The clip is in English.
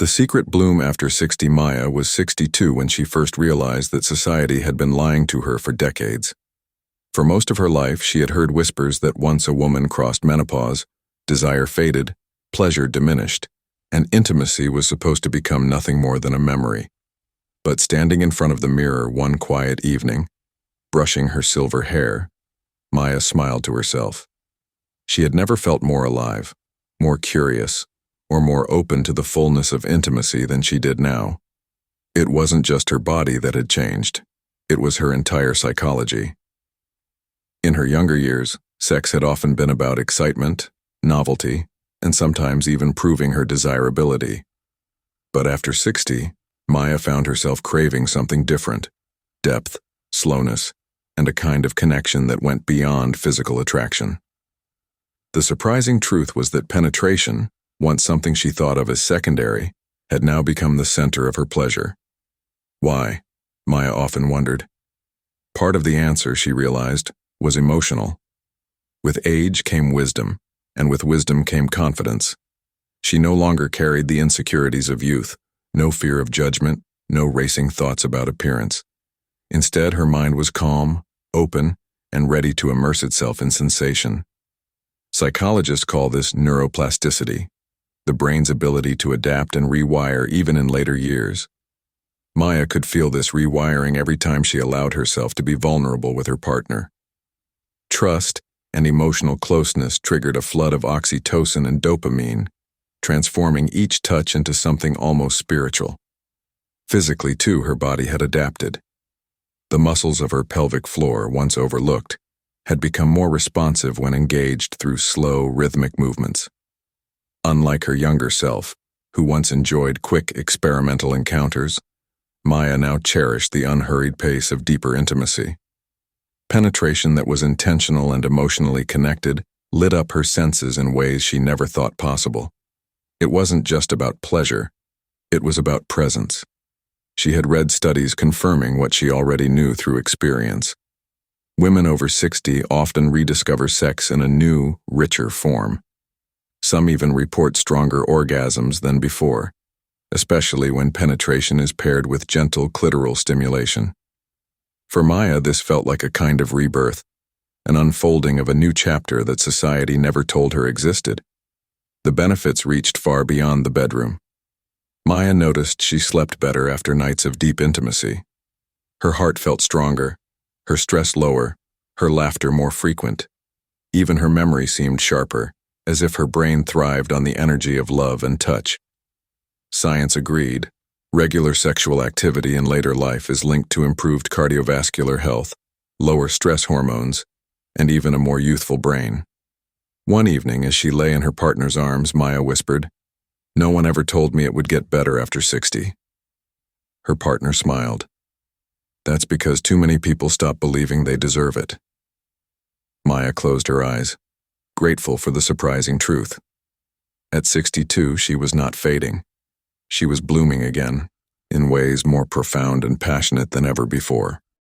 The secret bloom after 60. Maya was 62 when she first realized that society had been lying to her for decades. For most of her life, she had heard whispers that once a woman crossed menopause, desire faded, pleasure diminished, and intimacy was supposed to become nothing more than a memory. But standing in front of the mirror one quiet evening, brushing her silver hair, Maya smiled to herself. She had never felt more alive, more curious, or more open to the fullness of intimacy than she did now. It wasn't just her body that had changed. It was her entire psychology. In her younger years, sex had often been about excitement, novelty, and sometimes even proving her desirability. But after 60, Maya found herself craving something different: depth, slowness, and a kind of connection that went beyond physical attraction. The surprising truth was that penetration, once something she thought of as secondary, had now become the center of her pleasure. Why? Maya often wondered. Part of the answer, she realized, was emotional. With age came wisdom, and with wisdom came confidence. She no longer carried the insecurities of youth, no fear of judgment, no racing thoughts about appearance. Instead, her mind was calm, open, and ready to immerse itself in sensation. Psychologists call this neuroplasticity, the brain's ability to adapt and rewire even in later years. Maya could feel this rewiring every time she allowed herself to be vulnerable with her partner. Trust and emotional closeness triggered a flood of oxytocin and dopamine, transforming each touch into something almost spiritual. Physically, too, her body had adapted. The muscles of her pelvic floor, once overlooked, had become more responsive when engaged through slow, rhythmic movements. Unlike her younger self, who once enjoyed quick, experimental encounters, Maya now cherished the unhurried pace of deeper intimacy. Penetration that was intentional and emotionally connected lit up her senses in ways she never thought possible. It wasn't just about pleasure, it was about presence. She had read studies confirming what she already knew through experience. Women over 60 often rediscover sex in a new, richer form. Some even report stronger orgasms than before, especially when penetration is paired with gentle clitoral stimulation. For Maya, this felt like a kind of rebirth, an unfolding of a new chapter that society never told her existed. The benefits reached far beyond the bedroom. Maya noticed she slept better after nights of deep intimacy. Her heart felt stronger, her stress lower, her laughter more frequent. Even her memory seemed sharper, as if her brain thrived on the energy of love and touch. Science agreed. Regular sexual activity in later life is linked to improved cardiovascular health, lower stress hormones, and even a more youthful brain. One evening, as she lay in her partner's arms, Maya whispered, "No one ever told me it would get better after 60. Her partner smiled. "That's because too many people stop believing they deserve it." Maya closed her eyes, grateful for the surprising truth. At 62, she was not fading. She was blooming again, in ways more profound and passionate than ever before.